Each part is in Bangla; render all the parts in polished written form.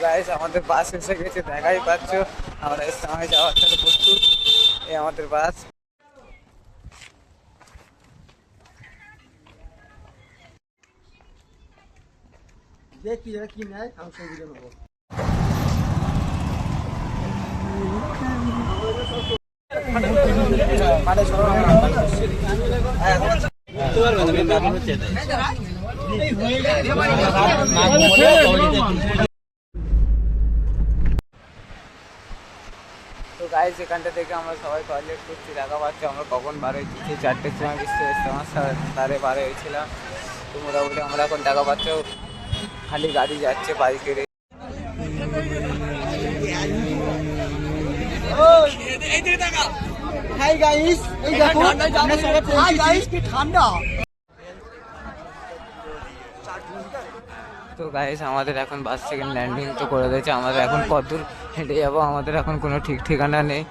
গাইস আমাদের বাস এসে গেছে, দেখাই পাচ্ছ। আমরা ইসলামে যাওয়ার জন্য প্রস্তুত। এই আমাদের বাস। দেখি কি নেয় আমি সেই দিকে নেবো। তো গাইস এখানটা থেকে আমরা সবাই টয়লেট করছি, দেখা পাচ্ছি আমরা কখন বার হয়েছি। 4টের সময় আমার সাড়ে 12 হয়েছিলাম। তো মোটামুটি আমরা এখন দেখা পাচ্ছ খালি গাড়ি যাচ্ছে বাইকের। হাই গাইস, এই দেখো আমরা সবাই হাই গাইস, কি ঠান্ডা। তো গাইস আমাদের এখন বাস সেকেন্ড ল্যান্ডিং তো করে দিয়েছে। আমাদের এখন কতদূর হেঁটে যাবো আমাদের এখন কোনো ঠিক ঠিকানা নেই।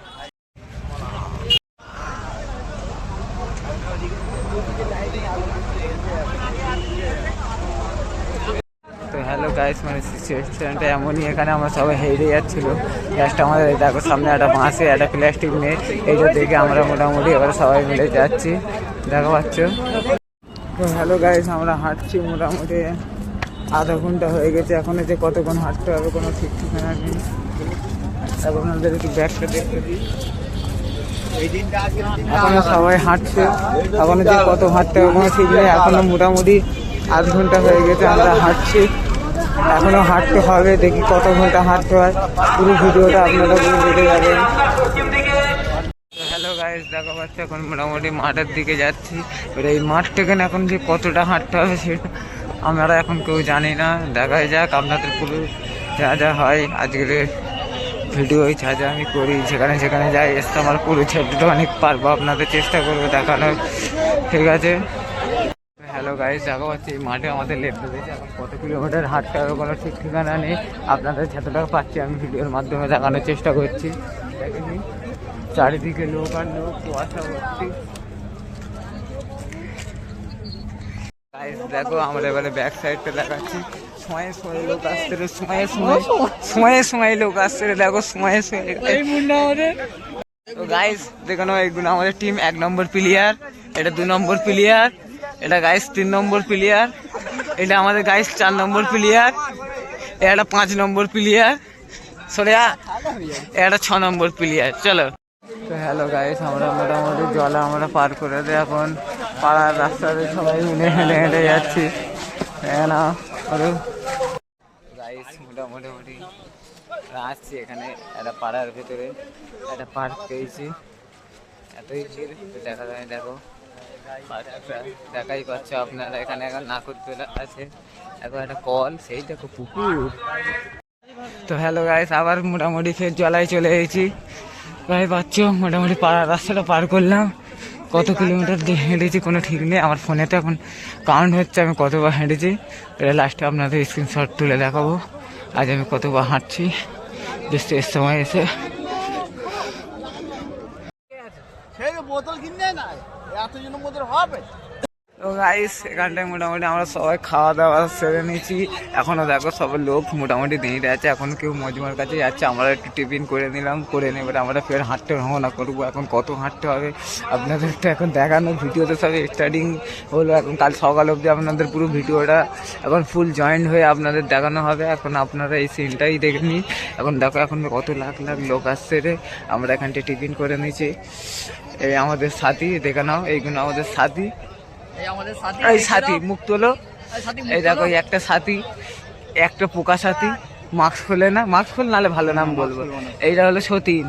তো হ্যালো গাইস, মানে সিচুয়েশনটা এমনই, এখানে আমরা সবাই হেরে যাচ্ছিলো। জাস্ট আমাদের দেখো সামনে একটা বাঁশে একটা প্লাস্টিক নেই, এইটা দেখে আমরা মোটামুটি এবার সবাই মিলে যাচ্ছি, দেখা পাচ্ছ। তো হ্যালো গাইস, আমরা হাঁটছি মোটামুটি আধা ঘন্টা হয়ে গেছে। এখনো যে কতক্ষণ হাঁটতে হবে কোনো ঠিক ঠিকানা নেই। এখন আমাদের একটু ব্যাগটা দেখতে দিই। এখনো সবাই হাঁটছে, এখনো যে কত হাঁটতে হবে কোনো ঠিক নেই। এখনো মোটামুটি আধ ঘন্টা হয়ে গেছে আমরা হাঁটছি, এখনো হাঁটতে হবে। দেখি কত ঘন্টা হাঁটতে হয়, পুরো ভিডিওটা আপনারা দেখে যাবেন। হ্যালো গাইস, দেখা পাচ্ছে এখন মোটামুটি মাঠের দিকে যাচ্ছি। এবার এই মাঠ থেকে এখন যে কতটা হাঁটতে হবে সেটা আমরা এখন কেউ জানি না। দেখাই যাক আপনাদের পুরো যা যা হয় আজকের ভিডিও যা যা আমি করি, যেখানে যেখানে যাই এসে আমার পুরো ছেলেটা অনেক পারবো আপনাদের চেষ্টা করবো দেখানোর, ঠিক আছে। হ্যালো গাইস, দেখা পাচ্ছি এই মাঠে আমাদের লেটতে দিয়েছে। এখন কত কিলোমিটার হাঁটতে হবে কোনো ঠিক ঠিকানা নেই। আপনাদের যতটা পাচ্ছি আমি ভিডিওর মাধ্যমে দেখানোর চেষ্টা করছি। দেখেনি চারিদিকে লোক আর লোক, কুয়াশা ভর্তি। গাইস দেখো আমরা এবারে ব্যাক সাইডটা দেখাচ্ছি। সময়ে সময়ে লোক আসছে রে, সময়ে লোক আসছে রে, দেখো সময়ে এই মুন্ডা আমাদের। তো গাইস দেখো না, এইগুলো আমাদের টিম 1 নম্বর প্লেয়ার, এটা 2 নম্বর প্লেয়ার, এটা গাইস 3 নম্বর প্লেয়ার, এটা আমাদের গাইস 4 নম্বর প্লেয়ার, এটা 5 নম্বর প্লেয়ার, সরিয়া এটা 6 নম্বর প্লেয়ার। চলো। তো হ্যালো গাইস, আমরা মোটামুটি জলে আমরা পার করে দিই। এখন পাড়ার রাস্তাতে সবাই মিলে হেঁটে হেঁটে যাচ্ছি না গাইস। মোটামুটি আসছি এখানে একটা পাড়ার ভেতরে একটা পার্ক পেয়েছি, এতই ভিড় দেখা যায়। দেখো দেখাই পাচ্ছ আপনারা, এখানে এখন নাকরদোলা আছে, এখন একটা কল, সেই দেখো পুকুর। তো হ্যালো গাইস, আবার মোটামুটি ফের জলায় চলে এসেছি। প্রায় পাচ্ছ মোটামুটি পাড়ার রাস্তাটা পার করলাম। কত কিলোমিটার হেঁটেছি কোনো ঠিক নেই, আমার ফোনেতে এখন কাউন্ট হচ্ছে আমি কতবার হেঁটেছি। এটা লাস্টে আপনাদের স্ক্রিনশট তুলে দেখাবো আজ আমি কতবার হাঁটছি জাস্ট এর সময় এসে। বোতল কিনে না এতজনের মধ্যে হবে। তো গাইস এখানটায় মোটামুটি আমরা সবাই খাওয়া দাওয়া সেরে নিয়েছি। এখনও দেখো সব লোক মোটামুটি দাঁড়িয়ে আছে, এখন কেউ মজমার কাছে যাচ্ছে, আমরা একটু টিফিন করে নিলাম, করে নিয়ে এবার আমরা ফের হাঁটতে রওনা করবো। এখন কত হাঁটতে হবে আপনাদের তো এখন দেখানো, ভিডিওতে সব স্টার্টিং হলো। এখন কাল সকাল অবধি আপনাদের পুরো ভিডিওটা এখন ফুল জয়েন্ট হয়ে আপনাদের দেখানো হবে। এখন আপনারা এই সিনটাই দেখে নিন। এখন দেখো এখন কত লাখ লাখ লোক আসছে রে। আমরা এখানটায় টিফিন করে নিয়েছি। এই আমাদের সাথী, দেখে নাও এইগুলো আমাদের সাথী, এই সাথী মুখ তোলো। এই দেখো একটা সাথী, একটা পোকা সাথী, মাস্ক খোলে না, মাস্ক খোল নাহলে ভালো নাম বলবো। এইটা হলো সতীন,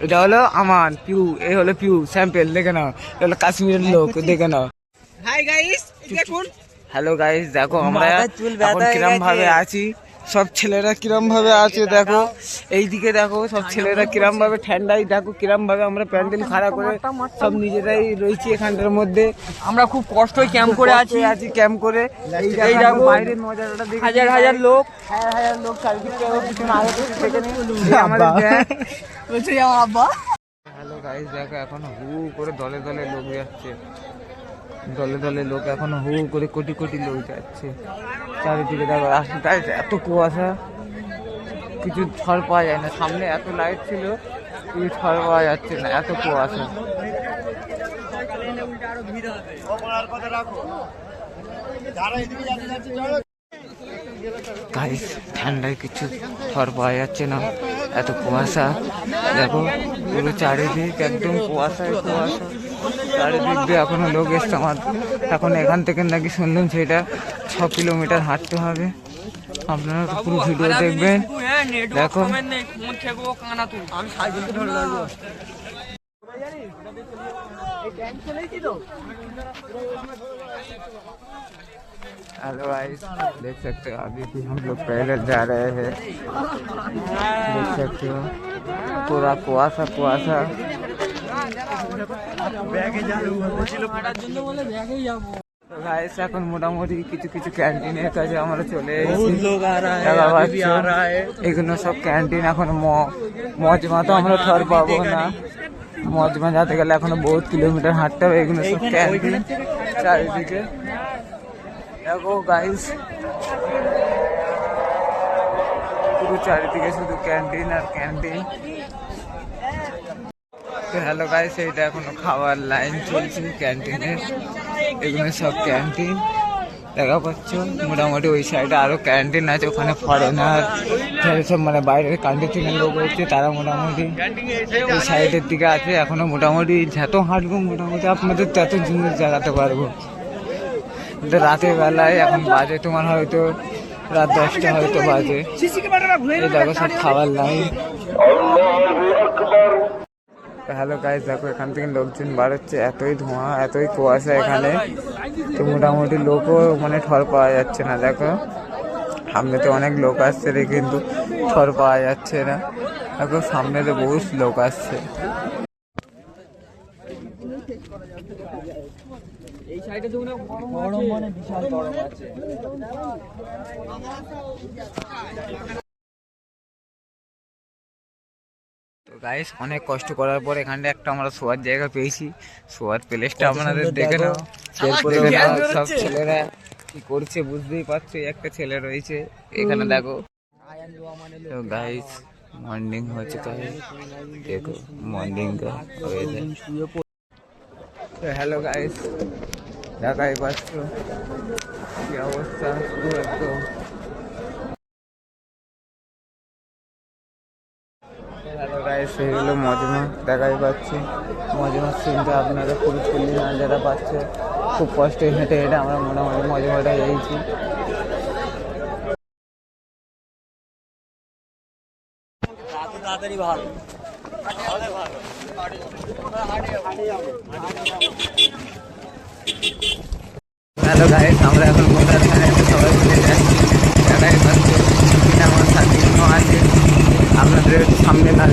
এটা হলো আমান, পিউ, এই হলো পিউ স্যাম্পেল, দেখে নাও। এটা হলো কাশ্মীরের লোক, দেখে নাও। হাই গাইস, দেখুন। হ্যালো গাইস, দেখো আমরা এখন কিরম ভাবে আছি, সব ছেলেরা কিরম ভাবে আছে দেখো। এইদিকে দেখো সব ছেলেরা কিরম ভাবে ঠান্ডায়, দেখো কিরম ভাবে আমরা প্যান্ডেল খাড়া করে সব নিজেরাই রয়েছি এখানটার মধ্যে। আমরা খুব কষ্টই ক্যাম্প করে আছি ক্যাম্প করে। এই দেখো বাইরের নজারাটা দেখো, হাজার হাজার লোক, হাজার লোক চারিদিকে পিছনে আগে থেকে নেই আমাদের বলছে আমার আব্বা। হ্যালো গাইস, দেখো এখন হু করে দলে দলে লোক যাচ্ছে, দলে দলে লোক এখন হু করে কোটি কোটি লোক যাচ্ছে চারিদিকে। দেখো গাইস এত কুয়াশা, কিছু ঝড় পাওয়া যায় না, সামনে এত লাইট ছিল কিছু ঝড় পাওয়া যাচ্ছে না, এত কুয়াশা। গাইস ঠান্ডায় কিছু ঝড় পাওয়া যাচ্ছে না, এত কুয়াশা। দেখো পুরো চারিদিক একদম কুয়াশায় কুয়াশা, চারিদিক দিয়ে এখনো লোক এসছে আমার। এখন এখান থেকে নাকি শুনলাম সেটা 6 কিলোমিটার হাঁটতে হবে। আপনারা পুরো ভিডিও দেখবেন। দেখো हेलो गाइस, देख सकते हो अभी भी हम लोग पैदल जा रहे हैं। देख सकते हो पूरा कुआसा कुआसा। गाइस এখন মোটামুটি কিছু কিছু ক্যান্টিনের কাছে আমরা চলে এসেছি। এগুলো সব ক্যান্টিন। এখন মজমা তো আমরা ঠর পাবো না, মজমা যেতে গেলে এখনো বহুত কিলোমিটার হাঁটতে হবে। এগুলো সব ক্যান্টিন চারিদিকে। দেখো গাইস পুরো চারিদিকে শুধু ক্যান্টিন আর ক্যান্টিন। তো হ্যালো গাইস, এইটা এখনো খাওয়ার লাইন চলছে ক্যান্টিনে। এগুলো সব ক্যান্টিন দেখা পাচ্ছ। মোটামুটি ওই সাইডে আরো ক্যান্টিন আছে, ওখানে ফরেনার সব মানে বাইরের কান্ট্রি থেকে লোক হচ্ছে, তারা মোটামুটি ওই সাইডের দিকে আছে। এখনো মোটামুটি যত হাঁটবো মোটামুটি আপনাদের তত জিনিস জাগাতে পারবো। রাতের বেলায় এখন বাজে তোমার হয়তো রাত 10টা হয়তো বাজে। এই দেখো সব খাবার লাইন। হ্যালো গাইস, দেখো এখান থেকে লোকজন বার হচ্ছে, এতই ধোঁয়া এতই কুয়াশা এখানে। তো মোটামুটি লোকও মানে ঠর পাওয়া যাচ্ছে না। দেখো সামনে তো অনেক লোক আসছে রে, কিন্তু ঠর পাওয়া যাচ্ছে না। দেখো সামনে তো বহুত লোক আসছে। এই সাইডে তো গরম মানে বিশাল গরম আছে। তো গাইস অনেক কষ্ট করার পর এখানটা একটা আমরা শোয়ার জায়গা পেয়েছি। শোয়ার প্লেসটা আপনাদের দেখে নাও। সব ছেলেরা কি করছে বুঝতেই পারছো, একটা ছেলে রয়েছে এখানে দেখো। তো গাইস মর্নিং हो चुका है, देखो मॉर्निंग का वेदर। तो हेलो गाइस, দেখাই পাচ্ছ কি অবস্থা পুরো একদম। হ্যালো গাইস, এই হলো মজমা, দেখাই পাচ্ছি মজমার সিনটা আপনারা পুরো ফুললি নাজারা পাচ্ছে। খুব কষ্টে হেঁটে হেঁটে আমরা মোটামুটি মজমাটা এইছি। হ্যালো গাইস, আমরা এখন মোটার সবাই মিলে যাচ্ছি। দেখাই পাচ্ছ আমার সাথে আছে, আপনাদের সামনে না।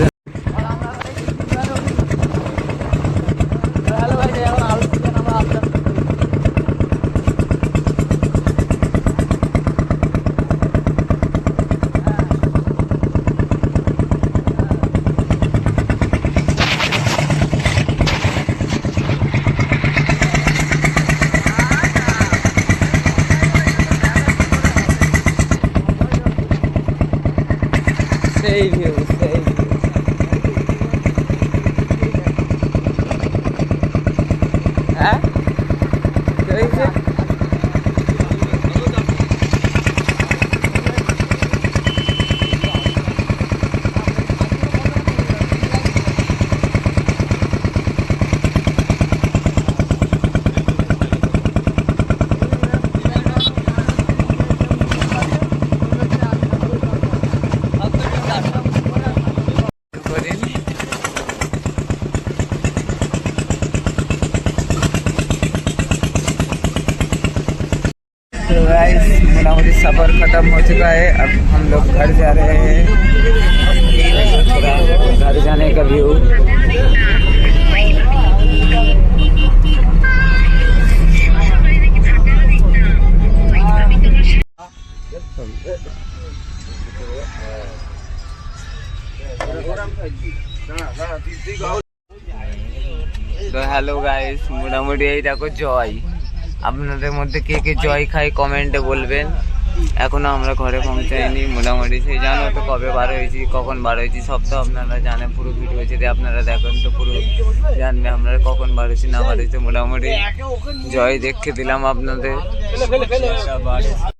Save you, save you. হ্যাঁ কি হয়েছে? तो गाइस मोटामोटी सफर खत्म हो चुका है, अब हम लोग घर जा रहे हैं। घर जाने का व्यू। তো হ্যালো গাইস, মোটামুটি এই দেখো জয়। আপনাদের মধ্যে কে কে জয় খায় কমেন্টে বলবেন। এখনো আমরা ঘরে পৌঁছাইনি মোটামুটি। সেই জানো তো কবে বার হয়েছি, কখন বার হয়েছি, সব তো আপনারা জানেন। পুরো ভিডিও যদি আপনারা দেখেন তো পুরো জানবে আমরা কখন বার হয়েছি না বার হয়েছি। মোটামুটি জয় দেখে দিলাম আপনাদের।